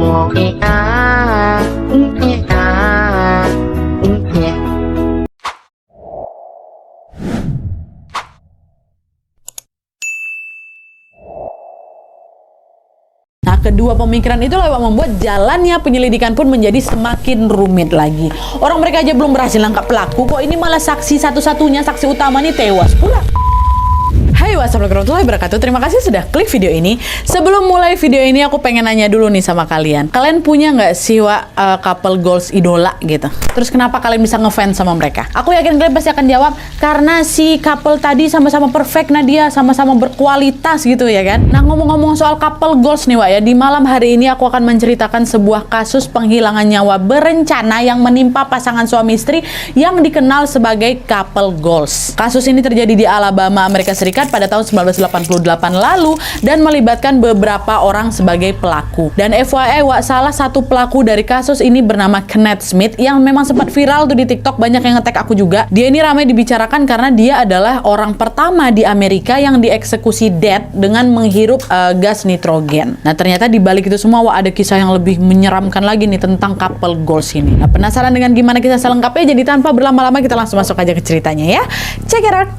Nah, kedua pemikiran itu lewat membuat jalannya penyelidikan pun menjadi semakin rumit lagi. Orang mereka aja belum berhasil nangkap pelaku, kok ini malah saksi satu-satunya, saksi utama nih tewas pula. Hai, wassalamualaikum warahmatullahi wabarakatuh. Terima kasih sudah klik video ini. Sebelum mulai video ini, aku pengen nanya dulu nih sama kalian. Kalian punya nggak sih couple goals idola gitu? Terus kenapa kalian bisa ngefans sama mereka? Aku yakin kalian pasti akan jawab, karena si couple tadi sama-sama perfect, Nadia, sama-sama berkualitas gitu ya kan? Nah, ngomong-ngomong soal couple goals nih Wak ya, di malam hari ini aku akan menceritakan sebuah kasus penghilangan nyawa berencana yang menimpa pasangan suami istri yang dikenal sebagai couple goals. Kasus ini terjadi di Alabama, Amerika Serikat pada tahun 1988 lalu dan melibatkan beberapa orang sebagai pelaku. Dan FYI, salah satu pelaku dari kasus ini bernama Kenneth Smith yang memang sempat viral tuh di TikTok, banyak yang nge-tag aku juga. Dia ini ramai dibicarakan karena dia adalah orang pertama di Amerika yang dieksekusi death dengan menghirup gas nitrogen. Nah, ternyata di balik itu semua ada kisah yang lebih menyeramkan lagi nih tentang couple goals ini. Nah, penasaran dengan gimana kisah selengkapnya? Jadi tanpa berlama-lama kita langsung masuk aja ke ceritanya ya. Check it out.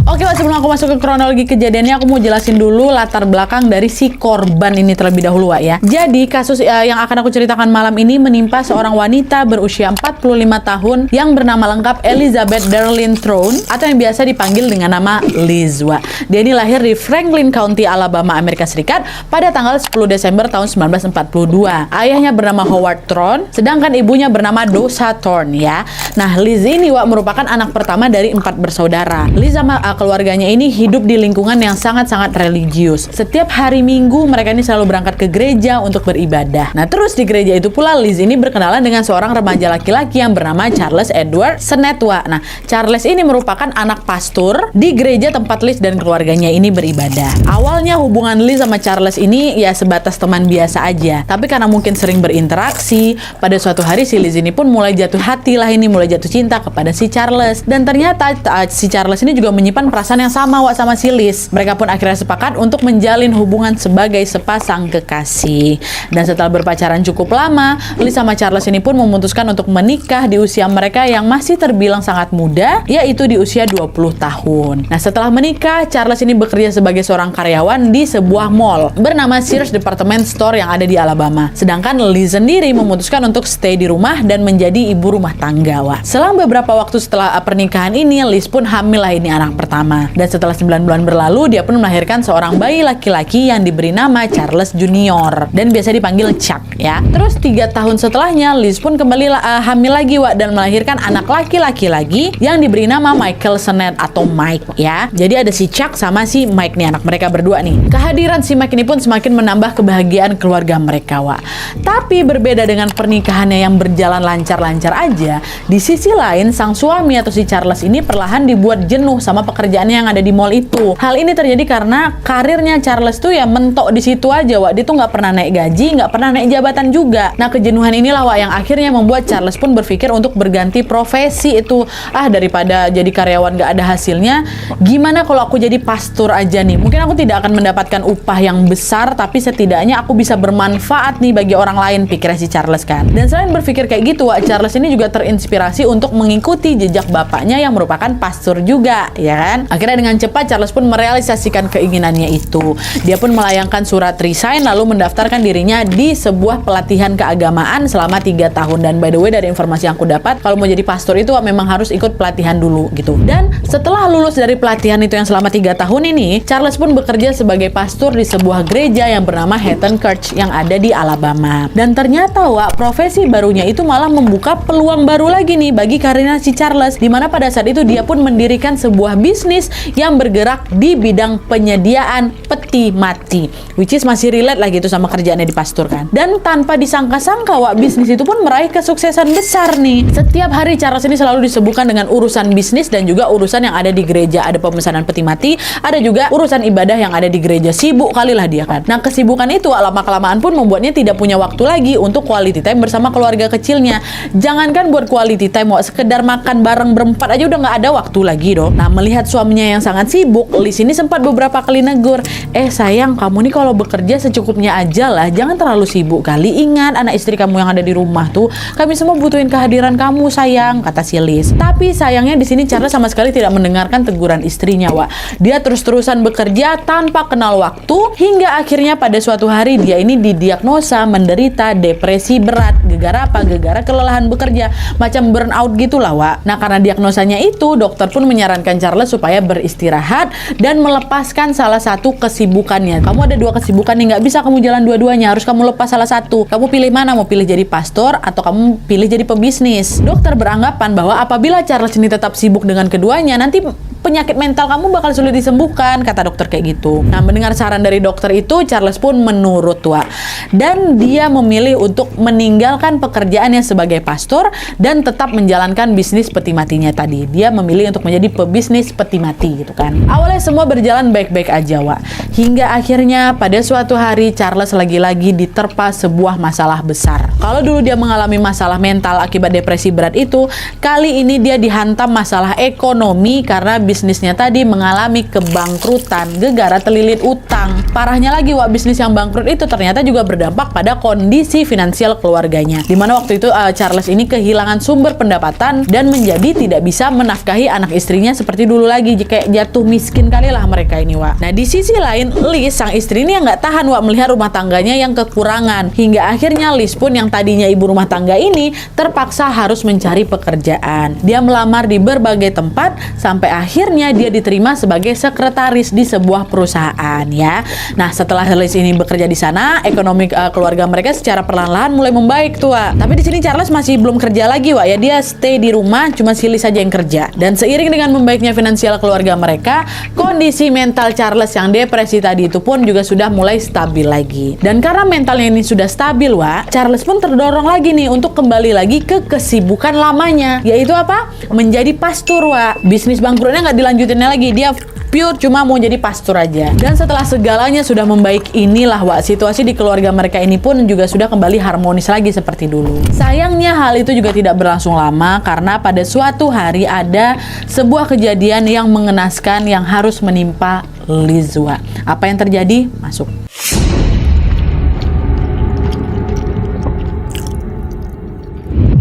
Oke, sebelum aku masuk ke kronologi kejadiannya, aku mau jelasin dulu latar belakang dari si korban ini terlebih dahulu, Wak ya. Jadi, kasus yang akan aku ceritakan malam ini menimpa seorang wanita berusia 45 tahun yang bernama lengkap Elizabeth Darlene Throne atau yang biasa dipanggil dengan nama Liz, Wak. Dia ini lahir di Franklin County, Alabama, Amerika Serikat pada tanggal 10 Desember tahun 1942. Ayahnya bernama Howard Throne, sedangkan ibunya bernama Dosa Thorne ya. Nah, Liz ini, Wak, merupakan anak pertama dari 4 bersaudara. Liz sama keluarganya ini hidup di lingkungan yang sangat-sangat religius. Setiap hari Minggu mereka ini selalu berangkat ke gereja untuk beribadah. Nah, terus di gereja itu pula Liz ini berkenalan dengan seorang remaja laki-laki yang bernama Charles Edward Senetwa. Nah, Charles ini merupakan anak pastor di gereja tempat Liz dan keluarganya ini beribadah. Awalnya hubungan Liz sama Charles ini ya sebatas teman biasa aja. Tapi karena mungkin sering berinteraksi, pada suatu hari si Liz ini pun mulai jatuh hati lah ini, mulai jatuh cinta kepada si Charles. Dan ternyata si Charles ini juga menyimpan perasaan yang sama Wak sama si Liz. Mereka pun akhirnya sepakat untuk menjalin hubungan sebagai sepasang kekasih. Dan setelah berpacaran cukup lama, Liz sama Charles ini pun memutuskan untuk menikah di usia mereka yang masih terbilang sangat muda, yaitu di usia 20 tahun. Nah, setelah menikah, Charles ini bekerja sebagai seorang karyawan di sebuah mall bernama Sears Department Store yang ada di Alabama. Sedangkan Liz sendiri memutuskan untuk stay di rumah dan menjadi ibu rumah tangga, Wak. Selang beberapa waktu setelah pernikahan ini, Liz pun hamil lah ini anak pertama. Dan setelah 9 bulan berlalu, dia pun melahirkan seorang bayi laki-laki yang diberi nama Charles Junior dan biasa dipanggil Chuck ya. Terus 3 tahun setelahnya, Liz pun kembali hamil lagi, Wak, dan melahirkan anak laki-laki lagi yang diberi nama Michael Sennett atau Mike ya. Jadi ada si Chuck sama si Mike nih, anak mereka berdua nih. Kehadiran si Mike ini pun semakin menambah kebahagiaan keluarga mereka, Wak. Tapi berbeda dengan pernikahannya yang berjalan lancar-lancar aja, di sisi lain sang suami atau si Charles ini perlahan dibuat jenuh sama pekerjaannya yang ada di mall itu. Hal ini terjadi karena karirnya Charles tuh ya mentok di situ aja, Wak. Dia tuh nggak pernah naik gaji, nggak pernah naik jabatan juga. Nah, kejenuhan inilah, Wak, yang akhirnya membuat Charles pun berpikir untuk berganti profesi itu. Daripada jadi karyawan nggak ada hasilnya, gimana kalau aku jadi pastor aja nih? Mungkin aku tidak akan mendapatkan upah yang besar, tapi setidaknya aku bisa bermanfaat nih bagi orang lain, pikirnya si Charles kan. Dan selain berpikir kayak gitu, Wak, Charles ini juga terinspirasi untuk mengikuti jejak bapaknya yang merupakan pastor juga, ya kan? Akhirnya dengan cepat Charles pun merealisasikan keinginannya itu. Dia pun melayangkan surat resign lalu mendaftarkan dirinya di sebuah pelatihan keagamaan selama 3 tahun. Dan by the way, dari informasi yang aku dapat, kalau mau jadi pastor itu memang harus ikut pelatihan dulu gitu. Dan setelah lulus dari pelatihan itu yang selama 3 tahun ini, Charles pun bekerja sebagai pastor di sebuah gereja yang bernama Heaton Church yang ada di Alabama. Dan ternyata, Wak, profesi barunya itu malah membuka peluang baru lagi nih bagi karirnya si Charles, dimana pada saat itu dia pun mendirikan sebuah bisnis yang bergerak di bidang penyediaan peti mati, which is masih relate lah gitu sama kerjaannya di pastor kan. Dan tanpa disangka-sangka, Wak, bisnis itu pun meraih kesuksesan besar nih. Setiap hari Charles ini selalu disebutkan dengan urusan bisnis dan juga urusan yang ada di gereja. Ada pemesanan peti mati, ada juga urusan ibadah yang ada di gereja. Sibuk kali lah dia kan. Nah, kesibukan itu lama-kelamaan pun membuatnya tidak punya waktu lagi untuk quality time bersama keluarga kecilnya. Jangankan buat quality time, Wak, sekedar makan bareng berempat aja udah nggak ada waktu lagi dong. Nah, melihat suaminya yang sangat sibuk, Liz ini sempat beberapa kali negur, sayang, kamu nih kalau bekerja secukupnya aja lah, jangan terlalu sibuk kali. Ingat anak istri kamu yang ada di rumah tuh, kami semua butuhin kehadiran kamu sayang, kata si Liz. Tapi sayangnya di sini Charles sama sekali tidak mendengarkan teguran istrinya, Wak. Dia terus-terusan bekerja tanpa kenal waktu, hingga akhirnya pada suatu hari dia ini didiagnosa menderita depresi berat. Gegara apa? Gegara kelelahan bekerja, macam burnout gitulah, Wak. Nah, karena diagnosanya itu, dokter pun menyarankan Charles supaya beristirahat dan melepaskan salah satu kesibukannya. Kamu ada 2 kesibukan nih, nggak bisa kamu jalan dua-duanya, harus kamu lepas salah satu. Kamu pilih mana? Mau pilih jadi pastor atau kamu pilih jadi pebisnis? Dokter beranggapan bahwa apabila Charles ini tetap sibuk dengan keduanya, nanti penyakit mental kamu bakal sulit disembuhkan, kata dokter kayak gitu. Nah, mendengar saran dari dokter itu, Charles pun menurut, Wak. Dan dia memilih untuk meninggalkan pekerjaannya sebagai pastor dan tetap menjalankan bisnis peti matinya tadi. Dia memilih untuk menjadi pebisnis peti mati gitu kan. Awalnya semua berjalan baik-baik aja, Wak. Hingga akhirnya pada suatu hari Charles lagi-lagi diterpa sebuah masalah besar. Kalau dulu dia mengalami masalah mental akibat depresi berat itu, kali ini dia dihantam masalah ekonomi karena bisnisnya tadi mengalami kebangkrutan gegara terlilit utang. Parahnya lagi, Wak, bisnis yang bangkrut itu ternyata juga berdampak pada kondisi finansial keluarganya. Dimana waktu itu Charles ini kehilangan sumber pendapatan dan menjadi tidak bisa menafkahi anak istrinya seperti dulu lagi. Kayak jatuh miskin kali lah mereka ini, Wak. Nah, di sisi lain, Liz, sang istri ini yang nggak tahan, Wak, melihat rumah tangganya yang kekurangan. Hingga akhirnya Liz pun yang tadinya ibu rumah tangga ini terpaksa harus mencari pekerjaan. Dia melamar di berbagai tempat sampai akhirnya dia diterima sebagai sekretaris di sebuah perusahaan, ya. Nah, setelah Liz ini bekerja di sana, ekonomi keluarga mereka secara perlahan-lahan mulai membaik tuh, Wak. Tapi di sini Charles masih belum kerja lagi, Wak, ya. Dia stay di rumah, cuma si Liz saja yang kerja. Dan seiring dengan membaiknya finansial keluarga mereka, kondisi mental Charles yang depresi tadi itu pun juga sudah mulai stabil lagi. Dan karena mentalnya ini sudah stabil, Wak, Charles pun terdorong lagi nih untuk kembali lagi ke kesibukan lamanya, yaitu apa? Menjadi pastor, Wak. Bisnis bangkrutnya nggak dilanjutinnya lagi, dia pure cuma mau jadi pastor aja. Dan setelah segalanya sudah membaik inilah, Wak, situasi di keluarga mereka ini pun juga sudah kembali harmonis lagi seperti dulu. Sayangnya hal itu juga tidak berlangsung lama karena pada suatu hari ada sebuah kejadian yang mengenaskan yang harus menimpa Liz, Wak. Apa yang terjadi? Masuk.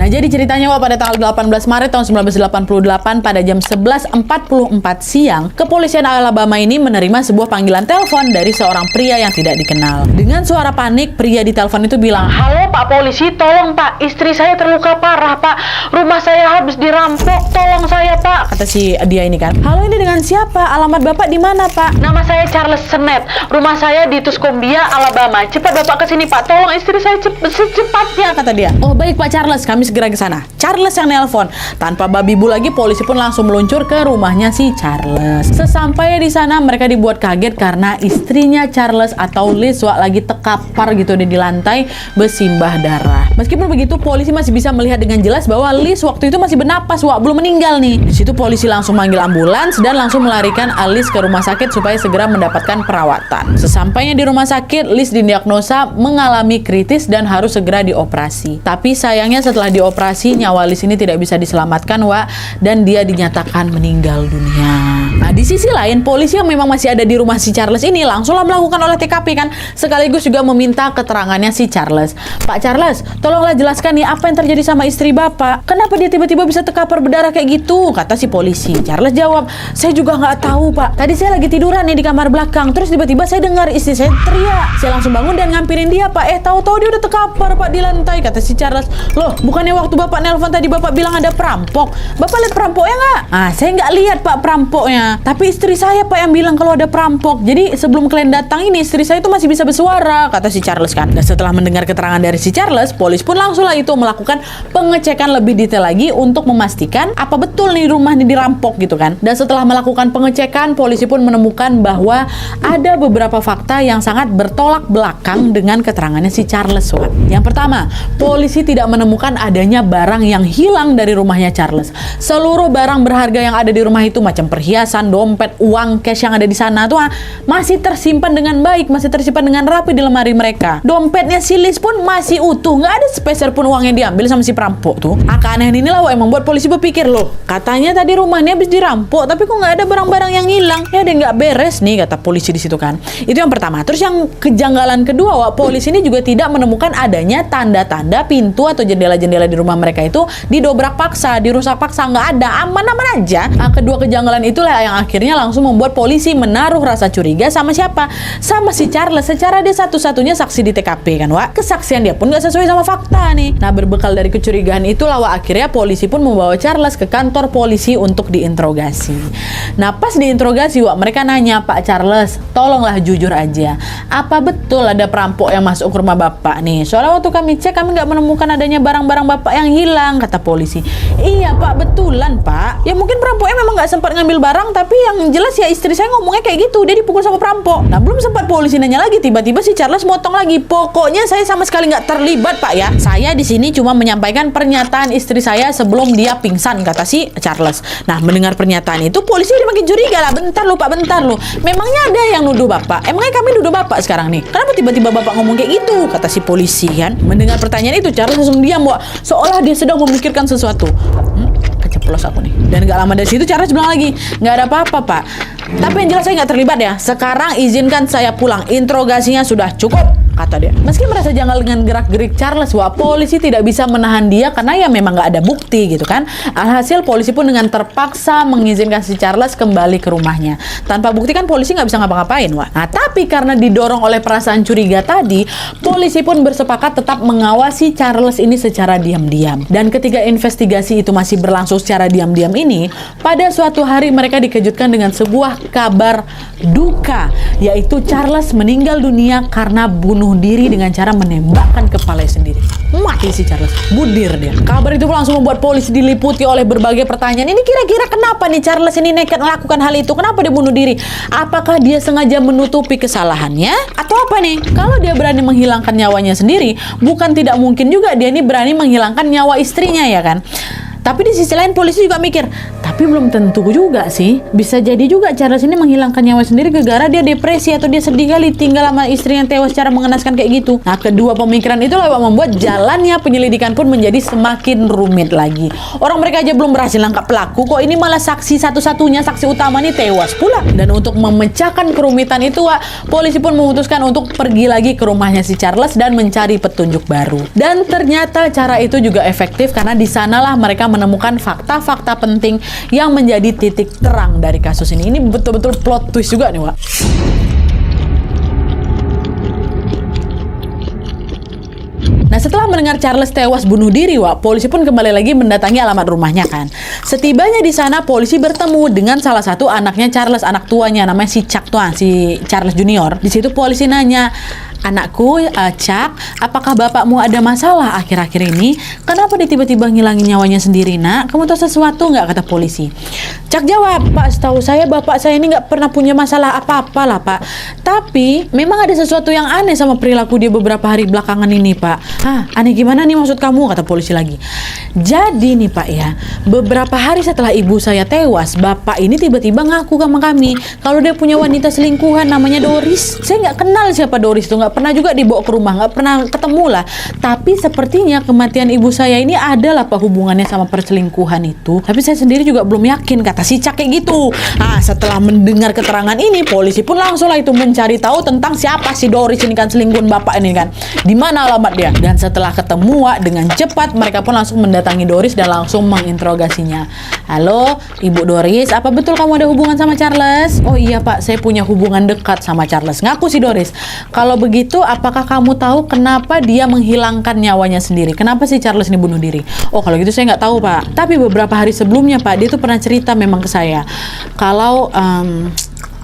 Nah, jadi ceritanya, Wak, pada tanggal 18 Maret tahun 1988 pada jam 11.44 siang, kepolisian Alabama ini menerima sebuah panggilan telepon dari seorang pria yang tidak dikenal. Dengan suara panik, pria di telepon itu bilang, "Halo Pak Polisi, tolong Pak, istri saya terluka parah Pak, rumah saya habis dirampok, tolong saya Pak," kata si dia ini kan. "Halo, ini dengan siapa? Alamat Bapak di mana Pak?" "Nama saya Charles Sennett, rumah saya di Tuscumbia, Alabama. Cepat Bapak ke sini Pak, tolong istri saya secepatnya," kata dia. "Oh baik Pak Charles, kami segera ke sana." Charles yang nelpon. Tanpa babi bu lagi, polisi pun langsung meluncur ke rumahnya si Charles. Sesampainya di sana, mereka dibuat kaget karena istrinya Charles atau Liz, Wak, lagi terkapar gitu di lantai bersimbah darah. Meskipun begitu, polisi masih bisa melihat dengan jelas bahwa Liz waktu itu masih bernapas, Wak, belum meninggal nih. Di situ polisi langsung manggil ambulans dan langsung melarikan Liz ke rumah sakit supaya segera mendapatkan perawatan. Sesampainya di rumah sakit, Liz didiagnosa mengalami kritis dan harus segera dioperasi. Tapi sayangnya setelah dioperasi, nyawa Liz ini tidak bisa diselamatkan, Wak, dan dia dinyatakan meninggal dunia. Nah, di sisi lain, polisi yang memang masih ada di rumah si Charles ini langsunglah melakukan olah TKP kan, sekaligus juga meminta keterangannya si Charles. "Pak Charles, tolonglah jelaskan nih apa yang terjadi sama istri Bapak. Kenapa dia tiba-tiba bisa terkapar berdarah kayak gitu?" kata si polisi. Charles jawab, "Saya juga nggak tahu Pak. Tadi saya lagi tiduran nih di kamar belakang, terus tiba-tiba saya dengar istri saya teriak. Saya langsung bangun dan ngampirin dia Pak. Tahu-tahu dia udah terkapar Pak di lantai," kata si Charles. "Loh, bukannya waktu Bapak nelpon tadi Bapak bilang ada perampok? Bapak lihat perampoknya nggak?" Saya nggak lihat Pak perampoknya. Tapi istri saya Pak yang bilang kalau ada perampok. Jadi sebelum kalian datang ini istri saya itu masih bisa bersuara," kata si Charles kan. Dan setelah mendengar keterangan dari si Charles, polisi pun langsunglah itu melakukan pengecekan lebih detail lagi untuk memastikan apa betul nih rumah ini dirampok gitu kan. Dan setelah melakukan pengecekan, polisi pun menemukan bahwa ada beberapa fakta yang sangat bertolak belakang dengan keterangannya si Charles, Wak. Yang pertama, polisi tidak menemukan adanya barang yang hilang dari rumahnya Charles. Seluruh barang berharga yang ada di rumah itu macam perhiasan, dompet, uang cash yang ada di sana tuh masih tersimpan dengan baik, masih tersimpan dengan rapi di lemari mereka. Dompetnya si Liz pun masih utuh, nggak ada sepeser pun uang yang diambil sama si perampok tuh. Keanehan inilah yang membuat polisi berpikir, loh, katanya tadi rumahnya habis dirampok, tapi kok nggak ada barang-barang yang hilang? Ya ada nggak beres nih, kata polisi di situ kan. Itu yang pertama. Terus yang kejanggalan kedua, polisi ini juga tidak menemukan adanya tanda-tanda pintu atau jendela-jendela di rumah mereka itu didobrak paksa, dirusak paksa, nggak ada, aman-aman aja. Kedua kejanggalan itulah yang akhirnya langsung membuat polisi menaruh rasa curiga sama siapa? Sama si Charles. Secara dia satu-satunya saksi di TKP kan, Wak. Kesaksian dia pun nggak sesuai sama fakta nih. Nah, berbekal dari kecurigaan itulah, Wak, akhirnya polisi pun membawa Charles ke kantor polisi untuk diinterogasi. Nah, pas diinterogasi, Wak, mereka nanya, Pak Charles, tolonglah jujur aja. Apa betul ada perampok yang masuk ke rumah Bapak nih? Soalnya waktu kami cek, kami nggak menemukan adanya barang-barang Bapak yang hilang, kata polisi. Iya, Pak, betulan, Pak. Ya mungkin perampoknya memang nggak sempat ngambil barang, tapi yang jelas ya istri saya ngomongnya kayak gitu, dia dipukul sama perampok. Nah, belum sempat polisi nanya lagi, tiba-tiba si Charles motong lagi. Pokoknya saya sama sekali nggak terlibat, Pak ya. Saya di sini cuma menyampaikan pernyataan istri saya sebelum dia pingsan, kata si Charles. Nah, mendengar pernyataan itu, polisi udah makin curiga lah. Bentar lu, Pak, bentar lu. Memangnya ada yang nuduh Bapak? Emangnya kami nuduh Bapak sekarang nih? Kenapa tiba-tiba Bapak ngomong kayak gitu? Kata si polisi kan. Mendengar pertanyaan itu, Charles langsung diam, Wak. Seolah dia sedang memikirkan sesuatu. Keceplos aku nih. Dan gak lama dari situ Charles bilang lagi, nggak ada apa-apa, Pak. Tapi yang jelas saya nggak terlibat ya. Sekarang izinkan saya pulang. Interogasinya sudah cukup, kata dia. Meski merasa janggal dengan gerak-gerik Charles, Wak, polisi tidak bisa menahan dia karena ya memang nggak ada bukti gitu kan. Alhasil polisi pun dengan terpaksa mengizinkan si Charles kembali ke rumahnya. Tanpa bukti kan polisi nggak bisa ngapa-ngapain, Wak. Nah, tapi karena didorong oleh perasaan curiga tadi, polisi pun bersepakat tetap mengawasi Charles ini secara diam-diam. Dan ketika investigasi itu masih berlangsung secara diam-diam ini, pada suatu hari mereka dikejutkan dengan sebuah kabar duka, yaitu Charles meninggal dunia karena bunuh diri dengan cara menembakkan kepalanya sendiri. Mati si Charles, budir dia. Kabar itu langsung membuat polisi diliputi oleh berbagai pertanyaan. Ini kira-kira kenapa nih Charles ini nekat melakukan hal itu? Kenapa dia bunuh diri? Apakah dia sengaja menutupi kesalahannya? Atau apa nih? Kalau dia berani menghilangkan nyawanya sendiri, bukan tidak mungkin juga dia ini berani menghilangkan nyawa istrinya, ya kan? Tapi di sisi lain polisi juga mikir, tapi belum tentu juga sih. Bisa jadi juga Charles ini menghilangkan nyawa sendiri gara-gara dia depresi atau dia sedih kali tinggal sama istri yang tewas secara mengenaskan kayak gitu. Nah, kedua pemikiran itu yang membuat jalannya penyelidikan pun menjadi semakin rumit lagi. Orang mereka aja belum berhasil nangkap pelaku, kok ini malah saksi satu-satunya, saksi utama nih tewas pula. Dan untuk memecahkan kerumitan itu, Wak, polisi pun memutuskan untuk pergi lagi ke rumahnya si Charles dan mencari petunjuk baru. Dan ternyata cara itu juga efektif karena di sanalah mereka menemukan fakta-fakta penting yang menjadi titik terang dari kasus ini. Ini betul-betul plot twist juga nih, Wak. Nah, setelah mendengar Charles tewas bunuh diri, Wak, polisi pun kembali lagi mendatangi alamat rumahnya kan. Setibanya di sana, polisi bertemu dengan salah satu anaknya Charles, anak tuanya, namanya si Chuck tuan, si Charles Junior. Di situ polisi nanya, anakku, Chuck, apakah bapakmu ada masalah akhir-akhir ini? Kenapa dia tiba-tiba ngilangin nyawanya sendiri, nak? Kamu tahu sesuatu nggak? Kata polisi. Chuck jawab, Pak, setahu saya bapak saya ini nggak pernah punya masalah apa-apa lah, Pak. Tapi memang ada sesuatu yang aneh sama perilaku dia beberapa hari belakangan ini, Pak. Hah, aneh gimana nih maksud kamu? Kata polisi lagi. Jadi nih, Pak ya, beberapa hari setelah ibu saya tewas, bapak ini tiba-tiba ngaku sama kami kalau dia punya wanita selingkuhan namanya Doris. Saya nggak kenal siapa Doris itu, nggak pernah juga dibawa ke rumah, nggak pernah ketemu lah. Tapi sepertinya kematian ibu saya ini adalah apa hubungannya sama perselingkuhan itu. Tapi saya sendiri juga belum yakin, kata si Chuck kayak gitu. Nah, setelah mendengar keterangan ini, polisi pun langsung lah itu mencari tahu tentang siapa si Doris ini kan, selingkuhan bapak ini kan. Di mana alamat dia? Dan setelah ketemu, Wak, dengan cepat mereka pun langsung mendatangi Doris dan langsung menginterogasinya. Halo, Ibu Doris, apa betul kamu ada hubungan sama Charles? Oh iya, Pak, saya punya hubungan dekat sama Charles. Ngaku si Doris. Kalau begitu, apakah kamu tahu kenapa dia menghilangkan nyawanya sendiri? Kenapa si Charles ini bunuh diri? Oh, kalau gitu saya nggak tahu, Pak. Tapi beberapa hari sebelumnya, Pak, dia tuh pernah cerita memang ke saya kalau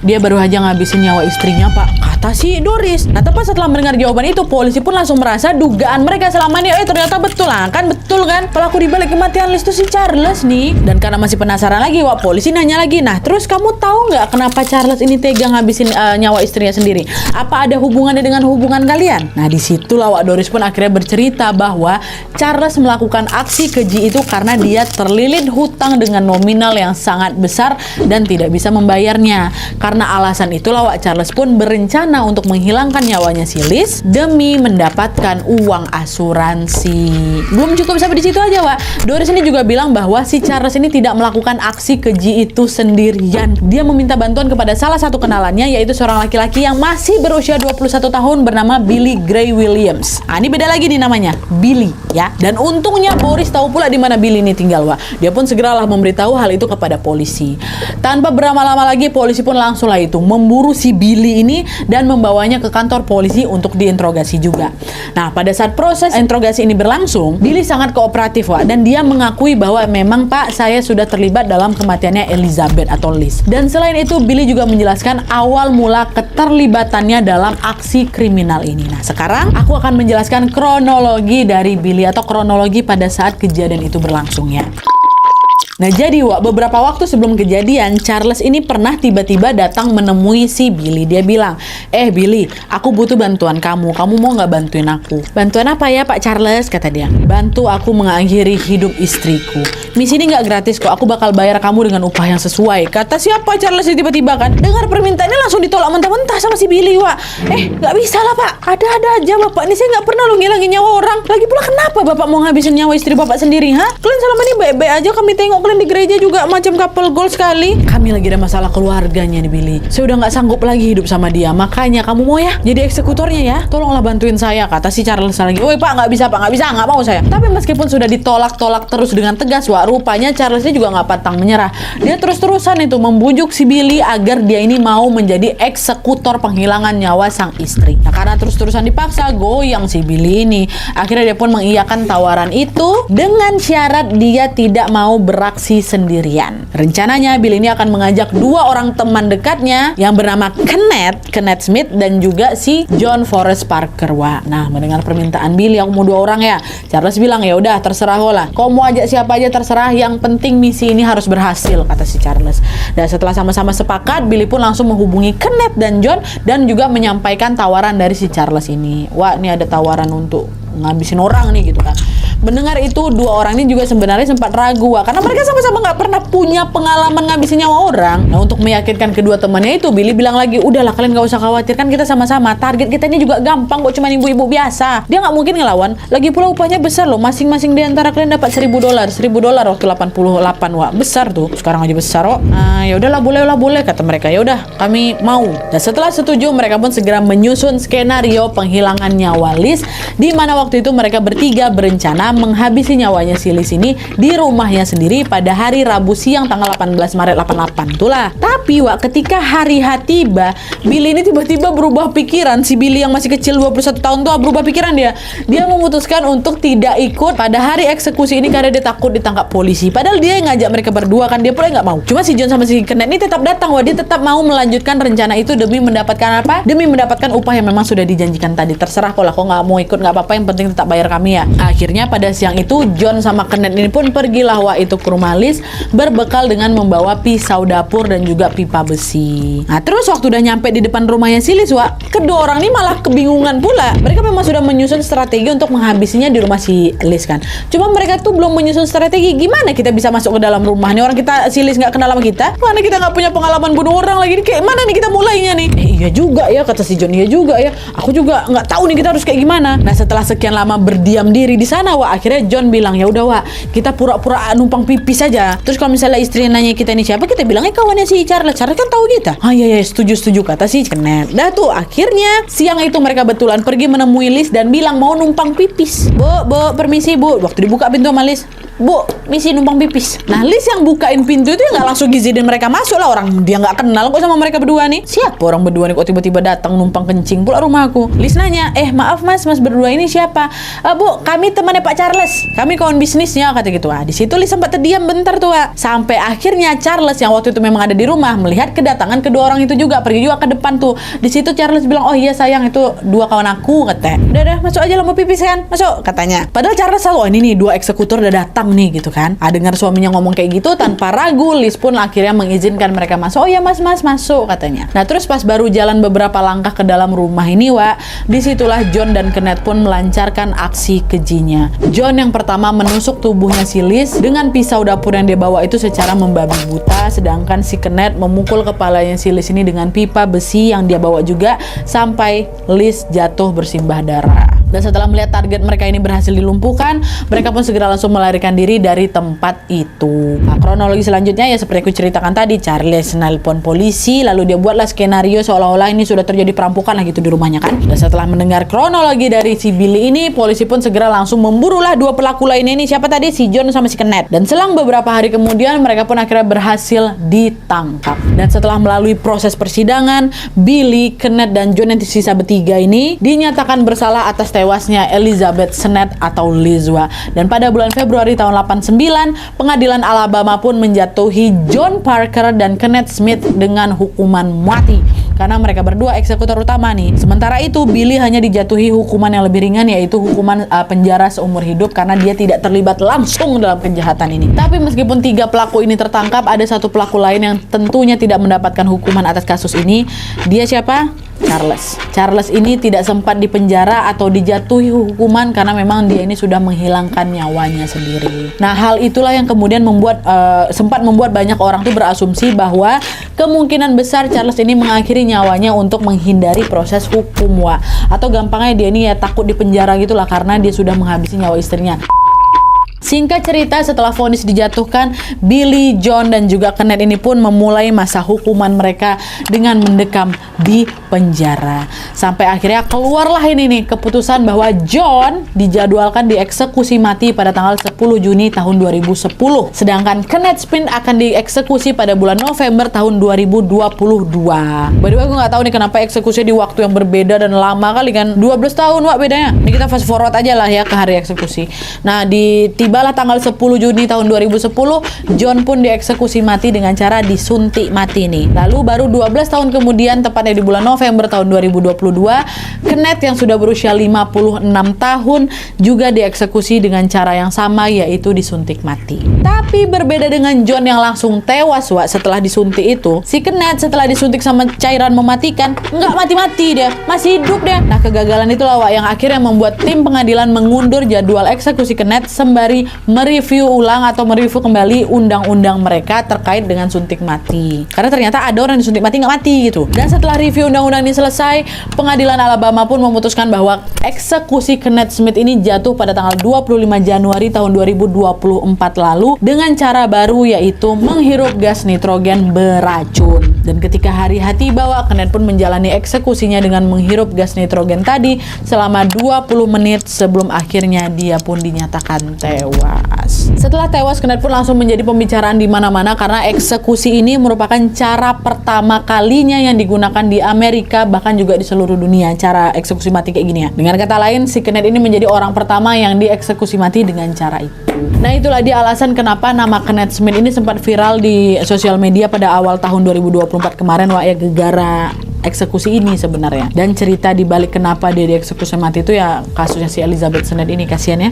dia baru aja ngabisin nyawa istrinya, Pak. kata si Doris. Nah, tepat setelah mendengar jawaban itu, polisi pun langsung merasa dugaan mereka selama ini ternyata betul lah kan, betul kan? Pelaku dibalik kematian Liz itu si Charles nih. Dan karena masih penasaran lagi, wah polisi nanya lagi, nah terus kamu tahu nggak kenapa Charles ini tega ngabisin nyawa istrinya sendiri? Apa ada hubungannya dengan hubungan kalian? Nah, disitulah wak Doris pun akhirnya bercerita bahwa Charles melakukan aksi keji itu karena dia terlilit hutang dengan nominal yang sangat besar dan tidak bisa membayarnya. Karena alasan itulah wak Charles pun berencana untuk menghilangkan nyawanya si Liz demi mendapatkan uang asuransi. Belum cukup sampai di situ aja, Wak. Doris ini juga bilang bahwa si Charles ini tidak melakukan aksi keji itu sendirian. Dia meminta bantuan kepada salah satu kenalannya, yaitu seorang laki-laki yang masih berusia 21 tahun bernama Billy Gray Williams. Ah, ini beda lagi nih namanya, Billy ya. Dan untungnya Boris tahu pula di mana Billy ini tinggal, Wak. Dia pun segeralah memberitahu hal itu kepada polisi. Tanpa berlama-lama lagi, polisi pun langsunglah itu memburu si Billy ini dan membawanya ke kantor polisi untuk diinterogasi juga. Nah, pada saat proses interogasi ini berlangsung, Billy sangat kooperatif, Wak, dan dia mengakui bahwa memang Pak, saya sudah terlibat dalam kematiannya Elizabeth atau Liz. Dan selain itu, Billy juga menjelaskan awal mula keterlibatannya dalam aksi kriminal ini. Nah, sekarang aku akan menjelaskan kronologi dari Billy atau kronologi pada saat kejadian itu berlangsung ya. Nah, jadi Wak, beberapa waktu sebelum kejadian, Charles ini pernah tiba-tiba datang menemui si Billy. Dia bilang, Billy, aku butuh bantuan kamu. Kamu mau nggak bantuin aku? Bantuan apa ya Pak Charles? Kata dia. Bantu aku mengakhiri hidup istriku. Misi ini nggak gratis kok. Aku bakal bayar kamu dengan upah yang sesuai. Kata siapa Charles tiba-tiba kan? Dengar permintaannya langsung ditolak mentah-mentah sama si Billy, Wak. Nggak bisa lah Pak. Ada-ada aja Bapak. Ini saya nggak pernah lo ngilangin nyawa orang. Lagi pula kenapa Bapak mau ngabisin nyawa istri Bapak sendiri, ha? Kalian selama ini baik-baik aja, kami tengok kalian di gereja juga macam couple goal sekali. Kami lagi ada masalah keluarganya nih Billy. Saya udah nggak sanggup lagi hidup sama dia. Makanya kamu mau ya jadi eksekutornya ya? Tolonglah bantuin saya, kata si Charles lagi. Woi Pak, nggak bisa Pak, nggak mau saya. Tapi meskipun sudah ditolak-tolak terus dengan tegas, Wak, rupanya Charles ini juga nggak pantang menyerah. Dia terus-terusan itu membujuk si Billy agar dia ini mau menjadi eksekutor penghilangan nyawa sang istri. Nah, karena terus-terusan dipaksa, goyang si Billy ini. Akhirnya dia pun mengiyakan tawaran itu dengan syarat dia tidak mau beraksi sendirian. Rencananya Billy ini akan mengajak dua orang teman dekatnya yang bernama Kenneth Smith dan juga si John Forrest Parker, Wak. Nah, mendengar permintaan Billy, aku mau dua orang ya. Charles bilang, ya udah terserah lo lah. Kau mau ajak siapa aja terserah, yang penting misi ini harus berhasil, kata si Charles. Dan setelah sama-sama sepakat, Billy pun langsung menghubungi Kenneth dan John dan juga menyampaikan tawaran dari si Charles ini. Wah, ini ada tawaran untuk ngabisin orang nih gitu kan. Mendengar itu, dua orang ini juga sebenarnya sempat ragu, Wak, karena mereka sama-sama nggak pernah punya pengalaman ngabisin nyawa orang. Nah, untuk meyakinkan kedua temannya itu, Billy bilang lagi, udahlah kalian nggak usah khawatir, kan kita sama-sama. Target kita ini juga gampang kok, cuma ibu-ibu biasa. Dia nggak mungkin ngelawan. Lagi pula upahnya besar loh, masing-masing di antara kalian dapat $1.000 waktu 88, Wak. Besar tuh, sekarang aja besar, Wak. Ya udahlah, boleh, kata mereka. Ya udah, kami mau. Dan setelah setuju, mereka pun segera menyusun skenario penghilangan nyawa Liz, di mana waktu itu mereka bertiga berencana menghabisi nyawanya si Liz ini di rumahnya sendiri pada hari Rabu siang tanggal 18 Maret 88. Itulah. Tapi Wak, ketika hari H tiba, Billy ini tiba-tiba berubah pikiran. Si Billy yang masih kecil 21 tahun tuh berubah pikiran dia. Dia memutuskan untuk tidak ikut pada hari eksekusi ini karena dia takut ditangkap polisi. Padahal dia yang ngajak mereka berdua kan, dia pula nggak mau. Cuma si John sama si Kenneth ini tetap datang, Wak. Dia tetap mau melanjutkan rencana itu demi mendapatkan apa? Demi mendapatkan upah yang memang sudah dijanjikan tadi. Terserah kok lah, kok nggak mau ikut nggak apa-apa, yang penting tetap bayar kami ya. Akhirnya pada siang itu John sama Kenneth ini pun pergilah, Wak, itu ke rumah Liz berbekal dengan membawa pisau dapur dan juga pipa besi. Nah, terus waktu udah nyampe di depan rumahnya si Liz, Wak, kedua orang ini malah kebingungan pula. Mereka memang sudah menyusun strategi untuk menghabisinya di rumah si Liz kan. Cuma mereka tuh belum menyusun strategi gimana kita bisa masuk ke dalam rumah nih. Orang kita, si Liz nggak kenal sama kita, mana kita nggak punya pengalaman bunuh orang lagi. Kayak mana nih kita mulainya nih? Iya juga ya, kata si John. Iya juga ya, aku juga nggak tahu nih kita harus kayak gimana. Nah, setelah sekian lama berdiam diri di sana, Wak, akhirnya John bilang, ya udah Wak, kita pura-pura numpang pipis aja. Terus kalau misalnya istri nanya kita ini siapa, kita bilangnya kawannya si Charles. Charles kan tahu kita. Iya setuju kata si Kenneth. Dah tuh, akhirnya siang itu mereka betulan pergi menemui Liz dan bilang mau numpang pipis. Bu, permisi Bu. Waktu dibuka pintu sama Liz, Bu, misi numpang pipis. Nah, Liz yang bukain pintu itu nggak langsung ngizinin mereka masuk lah. Orang dia nggak kenal kok sama mereka berdua nih. Siapa orang berdua nih kok tiba-tiba datang numpang kencing pula rumahku? Liz nanya, maaf mas berdua ini siapa? Bu, kami temannya Pak Pak Charles, kami kawan bisnisnya, kata gitu. Di situ Liz sempat terdiam bentar tuh, Wak. Sampai akhirnya Charles yang waktu itu memang ada di rumah melihat kedatangan kedua orang itu juga, pergi juga ke depan tuh. Di situ Charles bilang, "Oh iya sayang, itu dua kawan aku," kata. "Udah, masuk aja, lo mau pipis kan? Masuk," katanya. Padahal Charles tahu, "Oh ini nih dua eksekutor udah datang nih," gitu kan. Dengar suaminya ngomong kayak gitu, tanpa ragu Liz pun akhirnya mengizinkan mereka masuk. "Oh ya mas, masuk," katanya. Nah terus pas baru jalan beberapa langkah ke dalam rumah ini, Wak, disitulah John dan Kenneth pun melancarkan aksi kejinya. John yang pertama menusuk tubuhnya si Liz dengan pisau dapur yang dia bawa itu secara membabi buta, sedangkan si Kenneth memukul kepalanya si Liz ini dengan pipa besi yang dia bawa juga sampai Liz jatuh bersimbah darah. Dan setelah melihat target mereka ini berhasil dilumpuhkan, mereka pun segera langsung melarikan diri dari tempat itu. Nah, kronologi selanjutnya ya seperti aku ceritakan tadi, Charles nelpon polisi, lalu dia buatlah skenario seolah-olah ini sudah terjadi perampokan lah gitu di rumahnya kan. Dan setelah mendengar kronologi dari si Billy ini, polisi pun segera langsung memburulah dua pelaku lainnya ini, siapa tadi? Si John sama si Kenneth. Dan selang beberapa hari kemudian, mereka pun akhirnya berhasil ditangkap. Dan setelah melalui proses persidangan, Billy, Kenneth, dan John yang sisa bertiga ini dinyatakan bersalah atas tewasnya Elizabeth Sennett atau Liz. Dan pada bulan Februari tahun 89, pengadilan Alabama pun menjatuhi John Parker dan Kenneth Smith dengan hukuman mati karena mereka berdua eksekutor utama nih. Sementara itu Billy hanya dijatuhi hukuman yang lebih ringan, yaitu hukuman penjara seumur hidup karena dia tidak terlibat langsung dalam kejahatan ini. Tapi meskipun tiga pelaku ini tertangkap, ada satu pelaku lain yang tentunya tidak mendapatkan hukuman atas kasus ini. Dia siapa? Charles. Charles ini tidak sempat dipenjara atau dijatuhi hukuman karena memang dia ini sudah menghilangkan nyawanya sendiri. Nah, hal itulah yang kemudian sempat membuat banyak orang tuh berasumsi bahwa kemungkinan besar Charles ini mengakhiri nyawanya untuk menghindari proses hukum, atau gampangnya dia ini ya takut dipenjara gitulah karena dia sudah menghabisi nyawa istrinya. Singkat cerita, setelah vonis dijatuhkan, Billy, John, dan juga Kenneth ini pun memulai masa hukuman mereka dengan mendekam di penjara. Sampai akhirnya keluarlah ini nih keputusan bahwa John dijadwalkan dieksekusi mati pada tanggal 10 Juni tahun 2010. Sedangkan Kenneth Smith akan dieksekusi pada bulan November tahun 2022. By the way, aku nggak tahu nih kenapa eksekusi di waktu yang berbeda dan lama kali kan. 12 tahun Wak bedanya. Ini kita fast forward aja lah ya ke hari eksekusi. Nah, tibalah tanggal 10 Juni tahun 2010, John pun dieksekusi mati dengan cara disuntik mati nih. Lalu baru 12 tahun kemudian, tepatnya di bulan November tahun 2022, Kenneth yang sudah berusia 56 tahun juga dieksekusi dengan cara yang sama, yaitu disuntik mati. Tapi berbeda dengan John yang langsung tewas setelah disuntik itu, si Kenneth setelah disuntik sama cairan mematikan, nggak mati-mati dia, masih hidup dia. Nah, kegagalan itulah yang akhirnya membuat tim pengadilan mengundur jadwal eksekusi Kenneth sembari mereview ulang atau mereview kembali undang-undang mereka terkait dengan suntik mati. Karena ternyata ada orang disuntik mati nggak mati gitu. Dan setelah review undang-undang ini selesai, pengadilan Alabama pun memutuskan bahwa eksekusi Kenneth Smith ini jatuh pada tanggal 25 Januari tahun 2024 lalu dengan cara baru, yaitu menghirup gas nitrogen beracun. Dan ketika hari tiba, Kenneth pun menjalani eksekusinya dengan menghirup gas nitrogen tadi selama 20 menit sebelum akhirnya dia pun dinyatakan tewas. Setelah tewas, Kenneth pun langsung menjadi pembicaraan di mana-mana karena eksekusi ini merupakan cara pertama kalinya yang digunakan di Amerika, bahkan juga di seluruh dunia, cara eksekusi mati kayak gini ya. Dengan kata lain, si Kenneth ini menjadi orang pertama yang dieksekusi mati dengan cara itu. Nah, itulah dia alasan kenapa nama Kenneth Smith ini sempat viral di sosial media pada awal tahun 2024 kemarin, gegara eksekusi ini sebenarnya. Dan cerita dibalik kenapa dia dieksekusi mati itu ya kasusnya si Elizabeth Sennett ini, kasihan ya.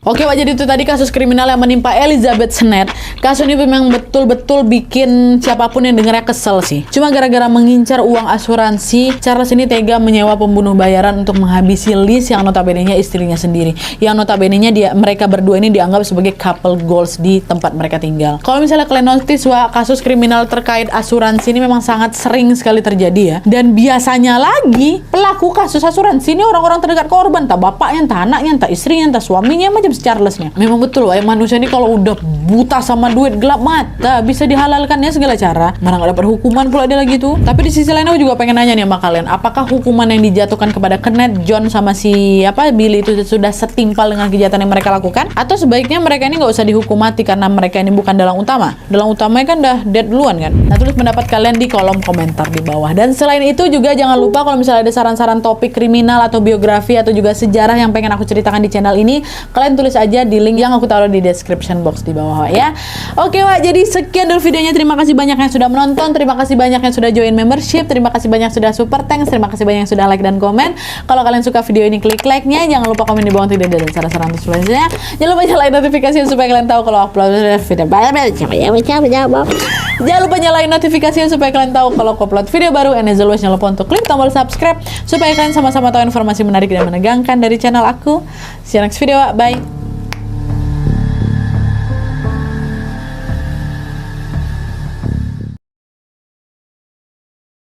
Oke, jadi itu tadi kasus kriminal yang menimpa Elizabeth Sennett. Kasus ini memang betul-betul bikin siapapun yang dengarnya kesel sih. Cuma gara-gara mengincar uang asuransi, Charles ini tega menyewa pembunuh bayaran untuk menghabisi Liz yang notabene-nya istrinya sendiri. Yang notabene-nya mereka berdua ini dianggap sebagai couple goals di tempat mereka tinggal. Kalau misalnya kalian notice, kasus kriminal terkait asuransi ini memang sangat sering sekali terjadi ya. Dan biasanya lagi pelaku kasus asuransi ini orang-orang terdekat korban, entah bapaknya, entah anaknya, entah istrinya, entah suaminya, macam Prince Charles-nya. Memang betul, Wak, manusia ini kalau udah buta sama duit, gelap mata, bisa dihalalkan ya segala cara. Mana nggak dapat hukuman pula dia lagi tuh. Tapi di sisi lain aku juga pengen nanya nih sama kalian, apakah hukuman yang dijatuhkan kepada Kenneth, John sama si Billy itu sudah setimpal dengan kejahatan yang mereka lakukan? Atau sebaiknya mereka ini nggak usah dihukum mati karena mereka ini bukan dalang utama? Dalang utamanya kan udah dead duluan kan? Nah, tulis pendapat kalian di kolom komentar di bawah. Dan selain itu juga jangan lupa kalau misalnya ada saran-saran topik kriminal atau biografi atau juga sejarah yang pengen aku ceritakan di channel ini, kalian tulis aja di link yang aku taruh di description box di bawah, Wak, ya. Oke, Wak, jadi sekian dulu videonya. Terima kasih banyak yang sudah menonton, terima kasih banyak yang sudah join membership, terima kasih banyak sudah super thanks, terima kasih banyak yang sudah like dan komen. Kalau kalian suka video ini, klik like-nya, jangan lupa komen di bawah untuk ide dan saran-saran selanjutnya. Jangan lupa nyalain notifikasi supaya kalian tahu kalau upload video baru. Jangan lupa nyalain notifikasi supaya kalian tahu kalau aku upload video baru. And as always, jangan lupa untuk klik tombol subscribe supaya kalian sama-sama tahu informasi menarik dan menegangkan dari channel aku. See you next video, Wak. Bye.